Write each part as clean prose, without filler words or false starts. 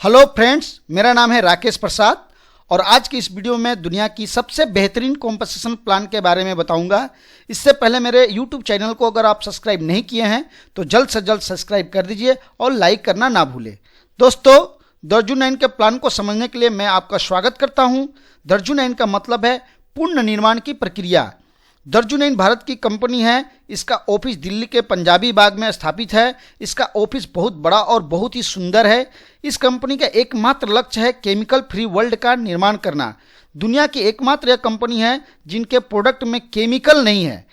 Hello friends, मेरा नाम है राकेश प्रसाद और आज की इस वीडियो में दुनिया की सबसे बेहतरीन कॉम्पोजिशन प्लान के बारे में बताऊंगा। इससे पहले मेरे यूट्यूब चैनल को अगर आप सब्सक्राइब नहीं किए हैं तो जल्द से जल्द सब्सक्राइब कर दीजिए और लाइक करना ना भूलें। दोस्तों, दर्जू 9 के प्लान को समझने के लिए मैं आपका स्वागत करता हूं। दर्जू 9 का मतलब है पूर्ण निर्माण की प्रक्रिया। दर्जू 9 भारत की कंपनी है। इसका ऑफिस दिल्ली के पंजाबी बाग में स्थापित है। इसका ऑफिस बहुत बड़ा और बहुत ही सुंदर है। इस कंपनी का एकमात्र लक्ष्य है केमिकल फ्री वर्ल्ड का निर्माण करना। दुनिया की एकमात्र यह कंपनी है जिनके प्रोडक्ट में केमिकल नहीं है।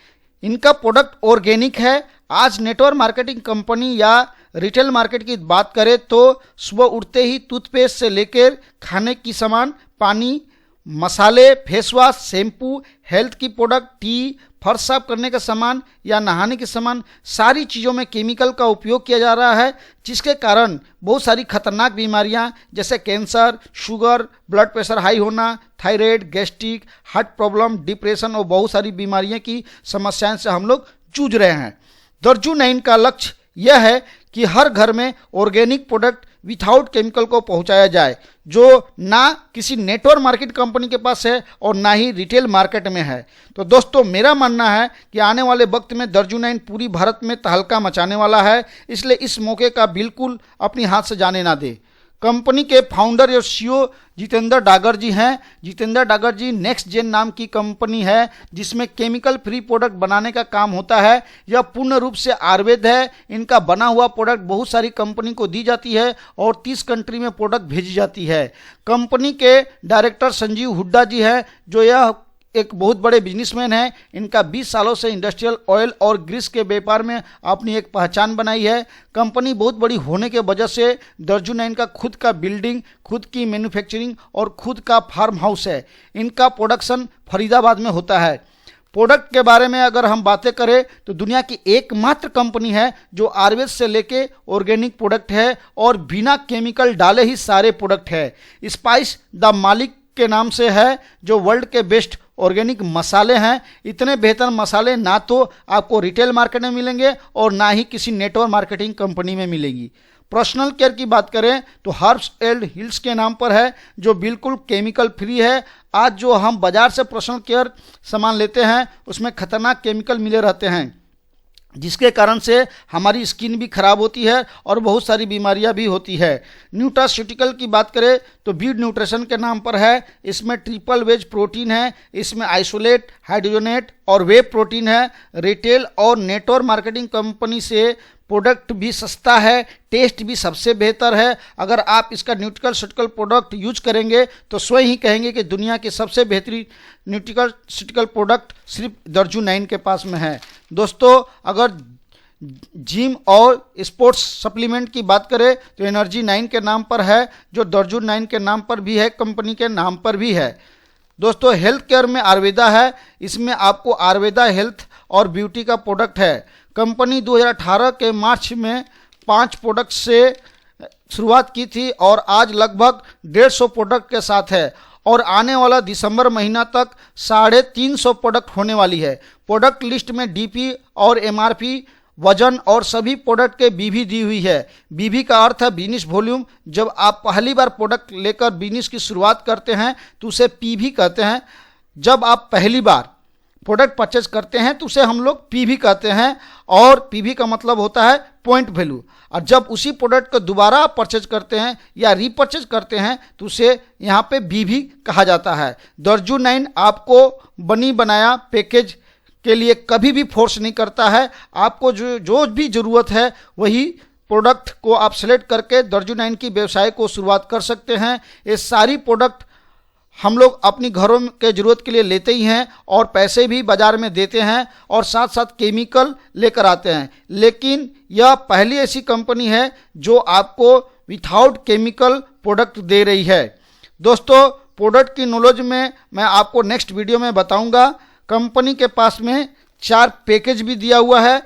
इनका प्रोडक्ट ऑर्गेनिक है। आज नेटवर्क मार्केटिंग कंपनी या रिटेल मार्केट की बात करें तो सुबह उठते ही टूथपेस्ट से लेकर खाने की सामान, पानी, मसाले, फेस वॉश, शैम्पू, हेल्थ की प्रोडक्ट, टी, फर्श साफ करने का सामान या नहाने के सामान, सारी चीज़ों में केमिकल का उपयोग किया जा रहा है, जिसके कारण बहुत सारी खतरनाक बीमारियां जैसे cancer, sugar, blood pressure high होना, thyroid, gastric, heart problem, depression और बहुत सारी बीमारियों की समस्याओं से हम लोग जूझ रहे हैं। दर्जू 9 का लक्ष्य यह है कि हर घर में ऑर्गेनिक प्रोडक्ट विथआउट केमिकल को पहुंचाया जाए, जो ना किसी नेटवर्क मार्केट कंपनी के पास है और ना ही रिटेल मार्केट में है। तो दोस्तों, मेरा मानना है कि आने वाले वक्त में दर्जू 9 पूरी भारत में तहलका मचाने वाला है, इसलिए इस मौके का बिल्कुल अपनी हाथ से जाने ना दे। कंपनी के फाउंडर और सीईओ जितेंद्र डागर जी हैं। जितेंद्र डागर जी नेक्स्ट जेन नाम की कंपनी है जिसमें केमिकल फ्री प्रोडक्ट बनाने का काम होता है। यह पूर्ण रूप से आयुर्वेद है। इनका बना हुआ प्रोडक्ट बहुत सारी कंपनी को दी जाती है और 30 कंट्री में प्रोडक्ट भेजी जाती है। कंपनी के डायरेक्टर संजीव हुड्डा जी हैं, जो यह एक बहुत बड़े बिजनेसमैन हैं। इनका 20 सालों से इंडस्ट्रियल ऑयल और ग्रीस के व्यापार में अपनी एक पहचान बनाई है। कंपनी बहुत बड़ी होने के वजह से दर्जू 9 का खुद का बिल्डिंग, खुद की मैन्युफैक्चरिंग और खुद का फार्म हाउस है। इनका प्रोडक्शन फरीदाबाद में होता है। प्रोडक्ट के बारे में अगर हम बातें करें तो दुनिया की एकमात्र कंपनी है जो आयुर्वेद से लेके ऑर्गेनिक प्रोडक्ट है और बिना केमिकल डाले ही सारे प्रोडक्ट है। स्पाइस द मालिक के नाम से है, जो वर्ल्ड के बेस्ट ऑर्गेनिक मसाले हैं। इतने बेहतर मसाले ना तो आपको रिटेल मार्केट में मिलेंगे और ना ही किसी नेटवर्क मार्केटिंग कंपनी में मिलेगी। पर्सनल केयर की बात करें तो हर्ब्स एंड हिल्स के नाम पर है, जो बिल्कुल केमिकल फ्री है। आज जो हम बाजार से पर्सनल केयर सामान लेते हैं उसमें खतरनाक केमिकल मिले रहते हैं, जिसके कारण से हमारी स्किन भी खराब होती है और बहुत सारी बीमारियां भी होती है। न्यूट्रास्यूटिकल की बात करें तो बीड न्यूट्रिशन के नाम पर है। इसमें ट्रिपल वेज प्रोटीन है। इसमें आइसोलेट, हाइड्रोजनेट और वे प्रोटीन है। रिटेल और नेटवर्क मार्केटिंग कंपनी से प्रोडक्ट भी सस्ता है, टेस्ट भी सबसे बेहतर है। अगर आप इसका न्यूट्रिकल प्रोडक्ट यूज करेंगे तो स्वयं ही कहेंगे कि दुनिया के सबसे बेहतरीन न्यूट्रिकल प्रोडक्ट सिर्फ दर्जू 9 के पास में है। दोस्तों, अगर जिम और स्पोर्ट्स सप्लीमेंट की बात करें तो एनर्जी 9 के नाम पर है, जो दर्जू 9 के नाम पर भी है, कंपनी के नाम पर भी है। दोस्तों, हेल्थ केयर में आयुर्वेदा है। इसमें आपको आयुर्वेदा हेल्थ और ब्यूटी का प्रोडक्ट है। कंपनी 2018 के मार्च में 5 प्रोडक्ट से शुरुआत की थी और आज लगभग 150 प्रोडक्ट के साथ है और आने वाला दिसंबर महीना तक 350 प्रोडक्ट होने वाली है। प्रोडक्ट लिस्ट में डीपी और एमआरपी, वजन और सभी प्रोडक्ट के बीवी दी हुई है। बीवी का अर्थ है बिजनेस वॉल्यूम। जब आप पहली बार प्रोडक्ट लेकर बिजनेस की शुरुआत करते हैं तो उसे पीवी कहते हैं। जब आप पहली बार प्रोडक्ट परचेज करते हैं तो उसे हम लोग पीवी कहते हैं और पीवी का मतलब होता है पॉइंट वैल्यू। और जब उसी प्रोडक्ट को दोबारा आप परचेज करते हैं या रीपरचेज करते हैं तो उसे यहाँ पे बीवी कहा जाता है। दर्जू 9 आपको बनी बनाया पैकेज के लिए कभी भी फोर्स नहीं करता है। आपको जो भी ज़रूरत है वही प्रोडक्ट को आप सेलेक्ट करके दर्जू 9 की व्यवसाय को शुरुआत कर सकते हैं। ये सारी प्रोडक्ट हम लोग अपनी घरों के ज़रूरत के लिए लेते ही हैं और पैसे भी बाज़ार में देते हैं और साथ साथ केमिकल लेकर आते हैं। लेकिन यह पहली ऐसी कंपनी है जो आपको विथआउट केमिकल प्रोडक्ट दे रही है। दोस्तों, प्रोडक्ट की नॉलेज में मैं आपको नेक्स्ट वीडियो में बताऊंगा। कंपनी के पास में 4 पैकेज भी दिया हुआ है।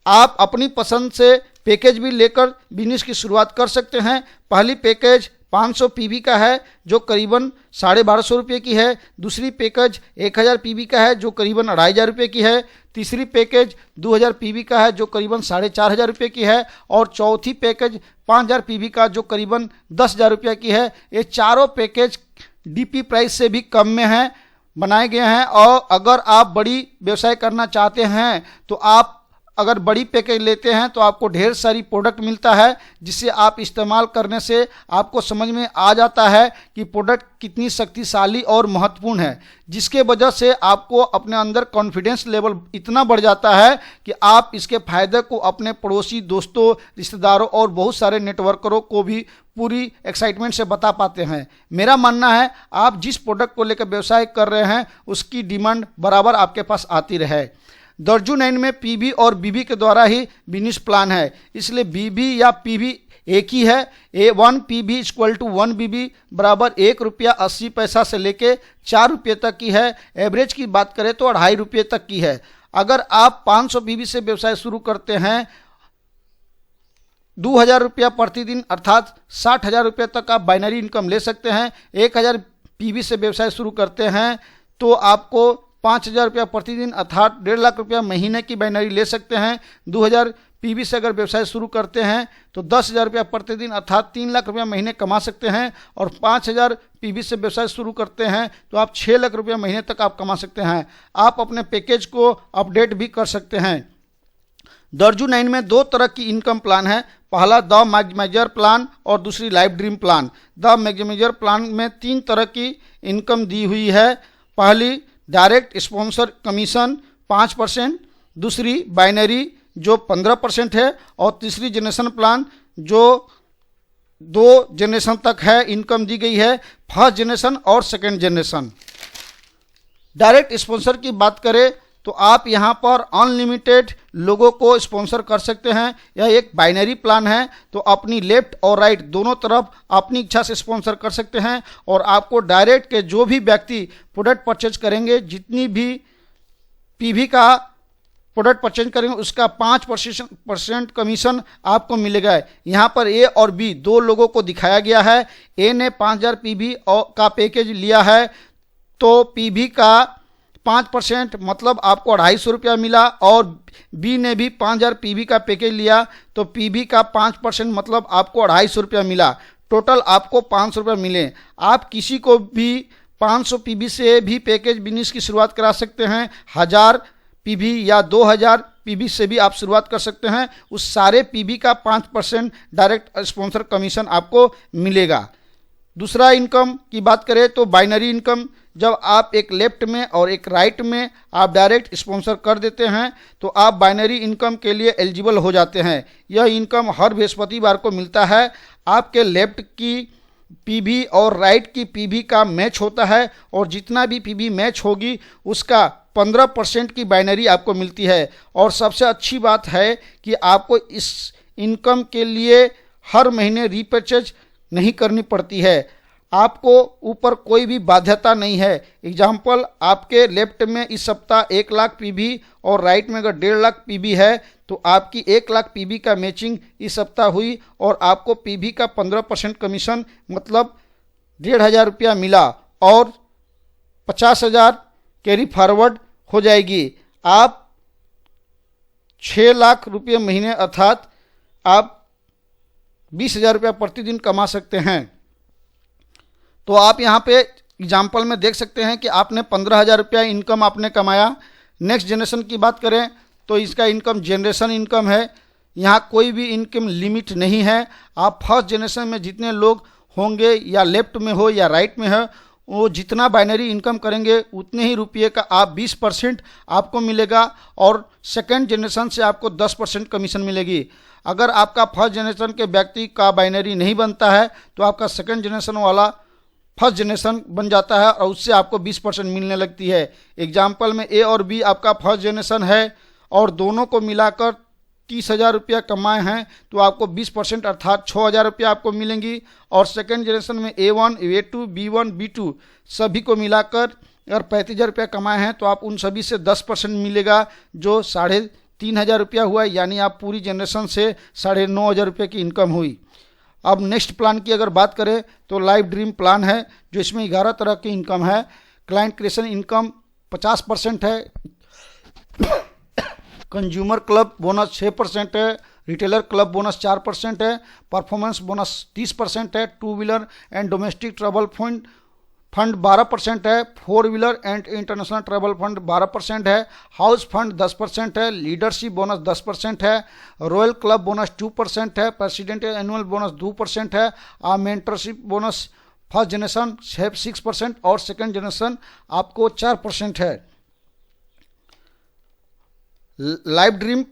आप अपनी पसंद से पैकेज भी लेकर बिजनेस की शुरुआत कर सकते हैं। पहली पैकेज 500 पीवी का है जो करीबन 1250 रुपये की है। दूसरी पैकेज 1000 पीवी का है जो करीबन 2500 रुपये की है। तीसरी पैकेज 2000 पीवी का है जो करीबन 4500 रुपये की है। और चौथी पैकेज 5000 पीवी का जो करीबन 10,000 रुपये की है। ये चारों पैकेज डीपी प्राइस से भी कम में हैं, बनाए गए हैं। और अगर आप बड़ी व्यवसाय करना चाहते हैं तो आप अगर बड़ी पैकेज लेते हैं तो आपको ढेर सारी प्रोडक्ट मिलता है, जिसे आप इस्तेमाल करने से आपको समझ में आ जाता है कि प्रोडक्ट कितनी शक्तिशाली और महत्वपूर्ण है, जिसके वजह से आपको अपने अंदर कॉन्फिडेंस लेवल इतना बढ़ जाता है कि आप इसके फायदे को अपने पड़ोसी, दोस्तों, रिश्तेदारों और बहुत सारे नेटवर्करों को भी पूरी एक्साइटमेंट से बता पाते हैं। मेरा मानना है आप जिस प्रोडक्ट को लेकर व्यवसाय कर रहे हैं उसकी डिमांड बराबर आपके पास आती रहे। दर्जू 9 में पीवी और बीबी के द्वारा ही बिजनेस प्लान है, इसलिए बीबी या पीवी एक ही है। A1 PB = 1 BB बराबर ₹1.80 से लेके ₹4 तक की है। एवरेज की बात करें तो ₹2.5 तक की है। अगर आप 500 BB से व्यवसाय शुरू करते हैं 2000 रुपया प्रतिदिन अर्थात 60,000 रुपये तक आप बाइनरी इनकम ले सकते हैं। 1000 PB से व्यवसाय शुरू करते हैं तो आपको 5,000 रुपया प्रतिदिन अर्थात 1.5 लाख रुपया महीने की बाइनरी ले सकते हैं। 2000 पीवी से अगर व्यवसाय शुरू करते हैं तो 10,000 रुपया प्रतिदिन अर्थात 3 लाख रुपया महीने कमा सकते हैं। और 5,000 पीवी से व्यवसाय शुरू करते हैं तो आप 6 लाख रुपया महीने तक आप कमा सकते हैं। आप अपने पैकेज को अपडेट भी कर सकते हैं। दर्जू 9 में 2 तरह की इनकम प्लान है। पहला द मैक्सिमाइजर प्लान और दूसरी life dream plan. The maximiser plan में 3 तरह की इनकम दी हुई है। पहली डायरेक्ट स्पॉन्सर कमीशन 5%, दूसरी बाइनरी जो 15% है और तीसरी जनरेशन प्लान जो 2 जनरेशन तक है इनकम दी गई है, फर्स्ट जनरेशन और सेकेंड जनरेशन। डायरेक्ट स्पॉन्सर की बात करें तो आप यहां पर अनलिमिटेड लोगों को स्पॉन्सर कर सकते हैं। यह एक बाइनरी प्लान है तो अपनी लेफ्ट और राइट दोनों तरफ अपनी इच्छा से स्पॉन्सर कर सकते हैं। और आपको डायरेक्ट के जो भी व्यक्ति प्रोडक्ट परचेज करेंगे, जितनी भी पीवी का प्रोडक्ट परचेज करेंगे उसका 5% कमीशन आपको मिलेगा। यहाँ पर ए और बी 2 लोगों को दिखाया गया है। ए ने 5000 पीवी का पैकेज लिया है तो पीवी का 5% मतलब आपको 250 रुपया मिला। और बी ने भी 5000 पीवी का पैकेज लिया तो पीवी का 5% मतलब आपको 250 रुपया मिला। टोटल आपको 500 रुपया मिले। आप किसी को भी 500 पीवी से भी पैकेज बिजनेस की शुरुआत करा सकते हैं। 1000 पीवी या 2000 पीवी से भी आप शुरुआत कर सकते हैं। उस सारे पीवी का 5% डायरेक्ट स्पॉन्सर कमीशन आपको मिलेगा। दूसरा इनकम की बात करें तो बाइनरी इनकम, जब आप एक लेफ्ट में और एक राइट में आप डायरेक्ट स्पॉन्सर कर देते हैं तो आप बाइनरी इनकम के लिए एलिजिबल हो जाते हैं। यह इनकम हर बृहस्पतिवार को मिलता है। आपके लेफ्ट की पीवी और राइट की पीवी का मैच होता है और जितना भी पीवी मैच होगी उसका 15% की बाइनरी आपको मिलती है। और सबसे अच्छी बात है कि आपको इस इनकम के लिए हर महीने रीपर्चेज नहीं करनी पड़ती है। आपको ऊपर कोई भी बाध्यता नहीं है। एग्जाम्पल, आपके लेफ्ट में इस सप्ताह 1 लाख पीवी और राइट में अगर 1.5 लाख पीवी है तो आपकी 1 लाख पीवी का मैचिंग इस सप्ताह हुई और आपको पीवी का 15% कमीशन मतलब 1,500 रुपया मिला और 50,000 कैरी फॉरवर्ड हो जाएगी। आप 6 लाख रुपये महीने अर्थात आप 20,000 रुपया प्रतिदिन कमा सकते हैं। तो आप यहाँ पे एग्जाम्पल में देख सकते हैं कि आपने 15,000 रुपया इनकम आपने कमाया। नेक्स्ट जनरेशन की बात करें तो इसका इनकम जनरेशन इनकम है। यहाँ कोई भी इनकम लिमिट नहीं है। आप फर्स्ट जनरेशन में जितने लोग होंगे या लेफ्ट में हो या राइट में हो, वो जितना बाइनरी इनकम करेंगे उतने ही रुपये का आप 20% आपको मिलेगा और सेकेंड जनरेशन से आपको 10% कमीशन मिलेगी। अगर आपका फर्स्ट जनरेशन के व्यक्ति का बाइनरी नहीं बनता है तो आपका सेकेंड जनरेशन वाला फर्स्ट जनरेशन बन जाता है और उससे आपको 20% मिलने लगती है। एग्जाम्पल में ए और बी आपका फर्स्ट जनरेशन है और दोनों को मिलाकर 30,000 रुपया कमाए हैं तो आपको 20% अर्थात 6,000 रुपया आपको मिलेंगी। और सेकेंड जनरेशन में A1, A2, B1, B2 सभी को मिलाकर अगर 35,000 रुपया कमाए हैं तो आप उन सभी से 10% मिलेगा जो 3,500 रुपया हुआ। यानी आप पूरी जनरेशन से 9,500 रुपये की इनकम हुई। अब नेक्स्ट प्लान की अगर बात करें तो लाइफ ड्रीम प्लान है, जो इसमें 11 तरह की इनकम है। क्लाइंट क्रिएशन इनकम 50% है, कंज्यूमर क्लब बोनस 6% है, रिटेलर क्लब बोनस 4% है, परफॉर्मेंस बोनस 30% है, two wheeler and domestic travel fund 12% है, four wheeler and international travel fund 12% है, हाउस फंड 10% है, लीडरशिप बोनस 10% है, रॉयल क्लब बोनस 2% है, प्रेसिडेंशियल एनुअल बोनस 2% है, मेंटरशिप बोनस फर्स्ट जनरेशन 6% और second generation आपको 4% है। लाइफ ड्रीम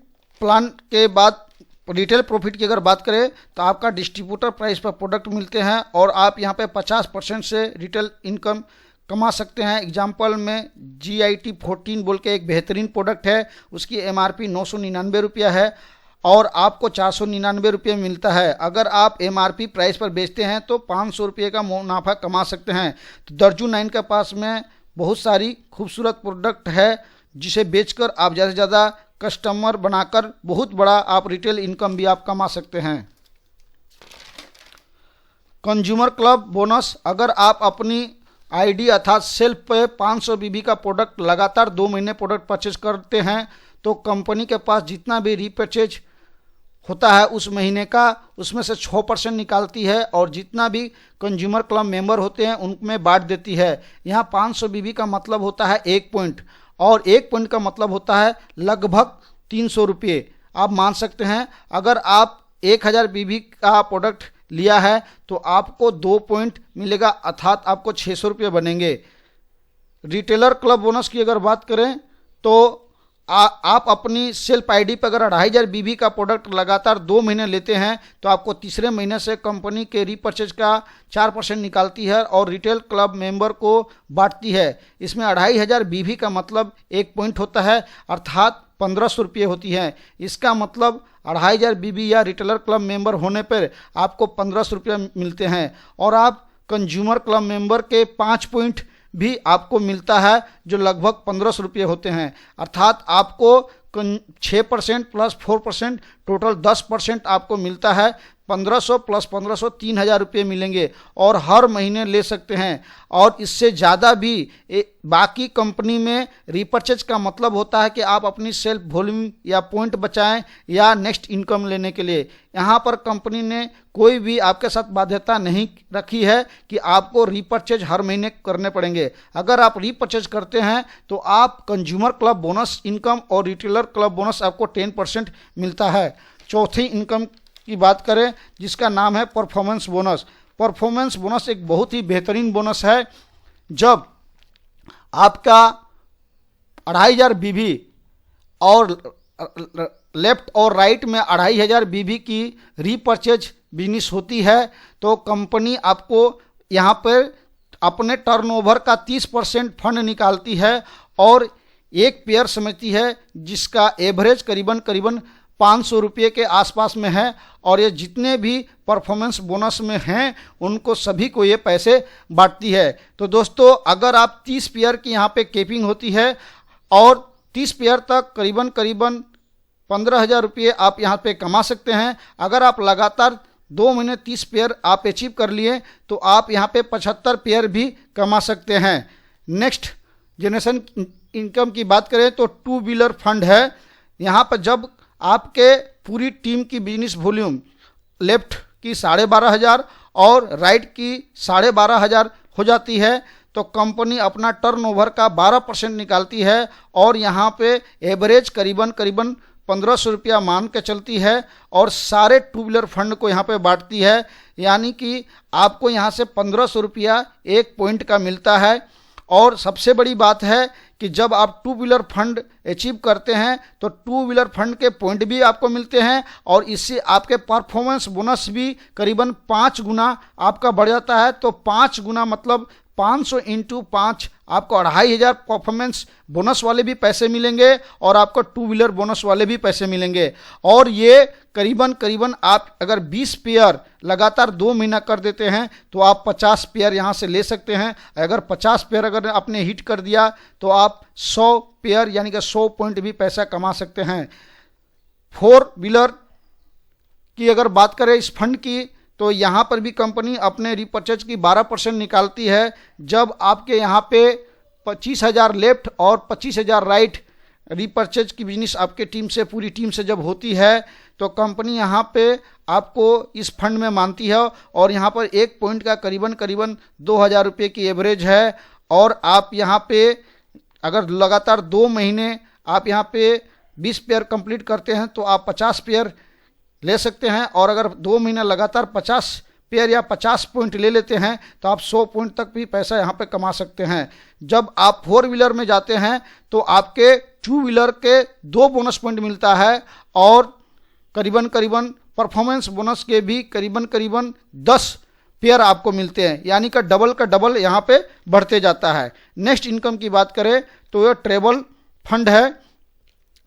प्लान के बाद रिटेल प्रॉफिट की अगर बात करें तो आपका डिस्ट्रीब्यूटर प्राइस पर प्रोडक्ट मिलते हैं और आप यहां पे 50% से रिटेल इनकम कमा सकते हैं। एग्जाम्पल में GIT 14 बोल के एक बेहतरीन प्रोडक्ट है, उसकी MRP 999 रुपया है और आपको 499 रुपये मिलता है। अगर आप MRP प्राइस पर बेचते हैं तो 500 रुपये का मुनाफा कमा सकते हैं। तो दर्जू 9 के पास में बहुत सारी खूबसूरत प्रोडक्ट है, जिसे बेचकर आप ज़्यादा से ज़्यादा कस्टमर बनाकर बहुत बड़ा आप रिटेल इनकम भी आप कमा सकते हैं। कंज्यूमर क्लब बोनस, अगर आप अपनी ID अर्थात सेल्फ पे 500 BB का प्रोडक्ट लगातार 2 महीने प्रोडक्ट परचेज करते हैं तो कंपनी के पास जितना भी रीपरचेज होता है उस महीने का, उसमें से 6% निकालती है और जितना भी कंज्यूमर क्लब मेंबर होते हैं उनमें बांट देती है। यहाँ 500 BB का मतलब होता है 1 पॉइंट और 1 पॉइंट का मतलब होता है लगभग 300 रुपये। आप मान सकते हैं अगर आप 1000 BB का प्रोडक्ट लिया है तो आपको 2 पॉइंट मिलेगा, अर्थात आपको 600 रुपये बनेंगे। रिटेलर क्लब बोनस की अगर बात करें तो आप अपनी सेल्फ ID पर अगर 2500 BB का प्रोडक्ट लगातार 2 महीने लेते हैं तो आपको तीसरे महीने से कंपनी के रीपरचेज का 4% निकालती है और रिटेल क्लब मेंबर को बांटती है। इसमें 2500 BB का मतलब 1 पॉइंट होता है, अर्थात 1500 रुपये होती है। इसका मतलब 2500 BB या रिटेलर क्लब मेंबर होने पर आपको 1500 रुपये मिलते हैं और आप कंज्यूमर क्लब मेंबर के 5 पॉइंट भी आपको मिलता है, जो लगभग 1500 रुपये होते हैं। अर्थात आपको 6% प्लस 4% टोटल 10% आपको मिलता है। 1500 प्लस 1500 3000 रुपये मिलेंगे और हर महीने ले सकते हैं। और इससे ज़्यादा भी बाकी कंपनी में रीपरचेज का मतलब होता है कि आप अपनी सेल्फ वॉल्यूम या पॉइंट बचाएं या नेक्स्ट इनकम लेने के लिए। यहाँ पर कंपनी ने कोई भी आपके साथ बाध्यता नहीं रखी है कि आपको रीपरचेज हर महीने करने पड़ेंगे। अगर आप रीपरचेज करते हैं तो आप कंज्यूमर क्लब बोनस इनकम और रिटेलर क्लब बोनस आपको 10% मिलता है। चौथी इनकम की बात करें जिसका नाम है परफॉर्मेंस बोनस। परफॉर्मेंस बोनस एक बहुत ही बेहतरीन बोनस है। जब आपका 2500 BB और लेफ्ट और राइट में 2500 BB की रीपरचेज बिजनेस होती है तो कंपनी आपको यहाँ पर अपने टर्नओवर का 30% फंड निकालती है और एक पेयर समझती है जिसका एवरेज करीबन 500 रुपये के आसपास में है। और ये जितने भी परफॉर्मेंस बोनस में हैं उनको सभी को ये पैसे बांटती है। तो दोस्तों अगर आप 30 पेयर की यहाँ पे कैपिंग होती है और 30 पेयर तक करीबन 15,000 रुपये आप यहाँ पे कमा सकते हैं। अगर आप लगातार 2 महीने 30 पेयर आप अचीव कर लिए तो आप यहाँ पे 75 पेयर भी कमा सकते हैं। नेक्स्ट जनरेशन इनकम की बात करें तो टू व्हीलर फंड है। यहाँ पर जब आपके पूरी टीम की बिजनेस वॉल्यूम लेफ्ट की 12,500 और राइट की 12,500 हो जाती है तो कंपनी अपना टर्नओवर का 12% निकालती है और यहाँ पे एवरेज करीबन 1500 रुपया मान के चलती है और सारे टू व्हीलर फंड को यहाँ पे बांटती है। यानी कि आपको यहाँ से 1500 रुपया 1 पॉइंट का मिलता है। और सबसे बड़ी बात है कि जब आप टू व्हीलर फंड अचीव करते हैं तो टू व्हीलर फंड के पॉइंट भी आपको मिलते हैं और इससे आपके परफॉर्मेंस बोनस भी करीबन 5 गुना आपका बढ़ जाता है। तो 5 गुना मतलब 500 × 5 आपको 2500 परफॉर्मेंस बोनस वाले भी पैसे मिलेंगे और आपको टू व्हीलर बोनस वाले भी पैसे मिलेंगे। और ये करीबन आप अगर 20 पेयर लगातार 2 महीना कर देते हैं तो आप 50 पेयर यहाँ से ले सकते हैं। अगर 50 पेयर अगर आपने हिट कर दिया तो आप 100 पेयर यानी कि 100 पॉइंट भी पैसा कमा सकते हैं। 4 व्हीलर की अगर बात करें इस फंड की तो यहाँ पर भी कंपनी अपने रीपर्चेज की 12% निकालती है। जब आपके यहाँ पे 25,000 लेफ्ट और 25,000 राइट रीपर्चेज की बिजनेस आपके टीम से, पूरी टीम से जब होती है, तो कंपनी यहाँ पे आपको इस फंड में मानती है और यहाँ पर एक पॉइंट का करीबन 2,000 रुपये की एवरेज है। और आप यहाँ पे अगर लगातार 2 महीने आप यहाँ पे 20 पेयर कंप्लीट करते हैं तो आप 50 पेयर ले सकते हैं, और अगर 2 महीने लगातार 50 पेयर या 50 पॉइंट ले लेते हैं तो आप 100 पॉइंट तक भी पैसा यहाँ पे कमा सकते हैं। जब आप 4 व्हीलर में जाते हैं तो आपके 2 व्हीलर के 2 बोनस पॉइंट मिलता है, और करीबन परफॉर्मेंस बोनस के भी करीबन 10 पेयर आपको मिलते हैं, यानी कि डबल का डबल यहाँ पे बढ़ते जाता है। नेक्स्ट इनकम की बात करें तो यह ट्रेवल फंड है।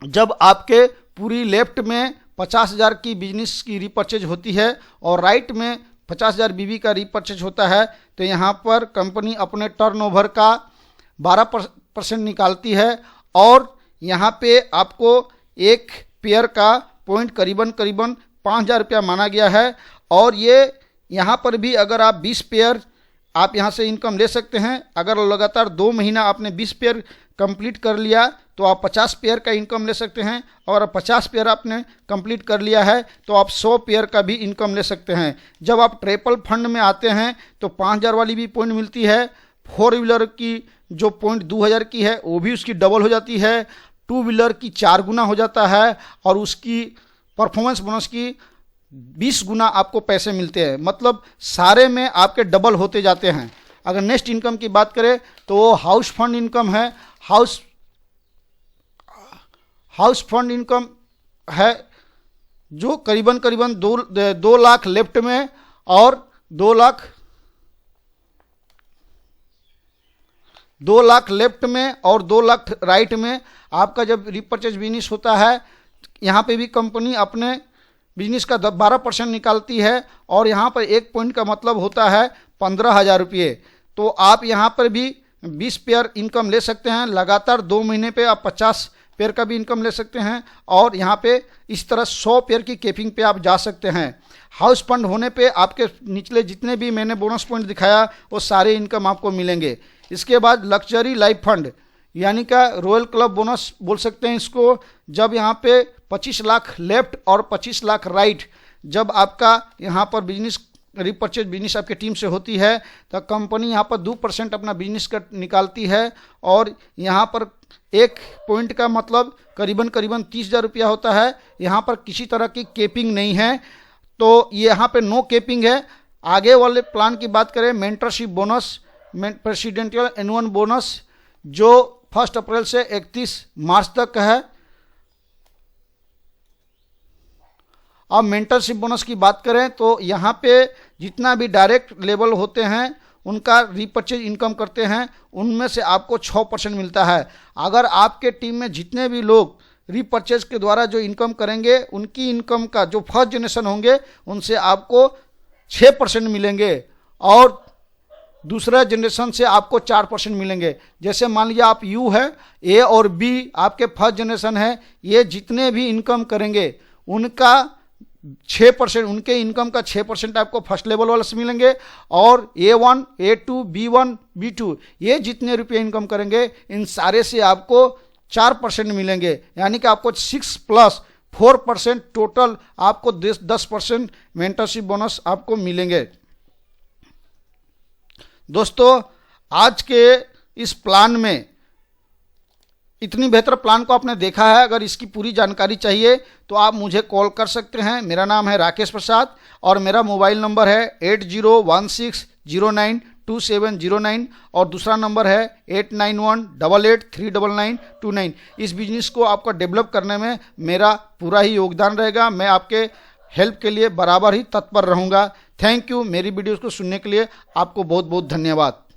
जब आपके पूरी लेफ्ट में 50,000 की बिजनेस की रीपर्चेज होती है और राइट में 50,000 बीबी का रीपर्चेज होता है, तो यहाँ पर कंपनी अपने टर्नओवर का 12% निकालती है, और यहाँ पे आपको एक पेयर का पॉइंट करीबन 5,000 रुपया माना गया है। और ये यहाँ पर भी अगर आप 20 पेयर आप यहाँ से इनकम ले सकते हैं। अगर लगातार 2 महीना आपने 20 पेयर कंप्लीट कर लिया तो आप 50 पेयर का इनकम ले सकते हैं, और 50 पेयर आपने कंप्लीट कर लिया है तो आप 100 पेयर का भी इनकम ले सकते हैं। जब आप ट्रिपल फंड में आते हैं तो 5,000 वाली भी पॉइंट मिलती है। 4 व्हीलर की जो पॉइंट 2,000 की है वो भी उसकी डबल हो जाती है। 2 व्हीलर की 4 गुना हो जाता है, और उसकी परफॉर्मेंस बोनस की 20 गुना आपको पैसे मिलते हैं। मतलब सारे में आपके डबल होते जाते हैं। अगर नेक्स्ट इनकम की बात करें तो वो हाउस फंड इनकम है। हाउस फंड इनकम है जो करीबन 2 लाख लेफ्ट में और 2 लाख लेफ्ट में और 2 लाख राइट में आपका जब रीपर्चेज बिजनेस होता है, यहाँ पे भी कंपनी अपने बिजनेस का 12% निकालती है, और यहाँ पर एक पॉइंट का मतलब होता है 15,000 रुपये। तो आप यहाँ पर भी 20 पेयर इनकम ले सकते हैं। लगातार 2 महीने पे आप 50 पेयर का भी इनकम ले सकते हैं, और यहाँ पे इस तरह 100 पेयर की कैपिंग पे आप जा सकते हैं। हाउस फंड होने पे आपके निचले जितने भी मैंने बोनस पॉइंट दिखाया वो सारे इनकम आपको मिलेंगे। इसके बाद लग्जरी लाइफ फंड यानी का रॉयल क्लब बोनस बोल सकते हैं इसको। जब यहाँ पे 25 लाख लेफ्ट और 25 लाख राइट जब आपका यहाँ पर बिजनेस रीपर्चेज बिजनेस आपके टीम से होती है तो कंपनी यहाँ पर 2% अपना बिजनेस का निकालती है, और यहाँ पर एक पॉइंट का मतलब करीबन 30,000 रुपया होता है। यहाँ पर किसी तरह की केपिंग नहीं है, तो यहाँ पे नो केपिंग है। आगे वाले प्लान की बात करें, mentorship bonus, presidential annual bonus जो 1 अप्रैल से 31 मार्च तक है। अब मेंटरशिप बोनस की बात करें तो यहाँ पे जितना भी डायरेक्ट लेवल होते हैं उनका रीपर्चेज इनकम करते हैं, उनमें से आपको 6% मिलता है। अगर आपके टीम में जितने भी लोग रीपर्चेज के द्वारा जो इनकम करेंगे उनकी इनकम का जो फर्स्ट जनरेशन होंगे उनसे आपको 6% मिलेंगे, और दूसरा जनरेशन से आपको 4% मिलेंगे। जैसे मान लिया आप यू है, ए और बी आपके फर्स्ट जनरेशन है, ये जितने भी इनकम करेंगे उनका 6%, उनके इनकम का 6% आपको फर्स्ट लेवल वाले से मिलेंगे, और A1, A2, B1, B2 ये जितने रुपये इनकम करेंगे इन सारे से आपको 4% मिलेंगे, यानी कि आपको 6 + 4% टोटल आपको 10% मेंटरशिप बोनस आपको मिलेंगे। दोस्तों आज के इस प्लान में इतनी बेहतर प्लान को आपने देखा है। अगर इसकी पूरी जानकारी चाहिए तो आप मुझे कॉल कर सकते हैं। मेरा नाम है राकेश प्रसाद और मेरा मोबाइल नंबर है 8016092709 और दूसरा नंबर है 8918839929। इस बिजनेस को आपका डेवलप करने में मेरा पूरा ही योगदान रहेगा। मैं आपके हेल्प के लिए बराबर ही तत्पर रहूँगा। Thank you. मेरी वीडियोज़ को सुनने के लिए आपको बहुत बहुत धन्यवाद।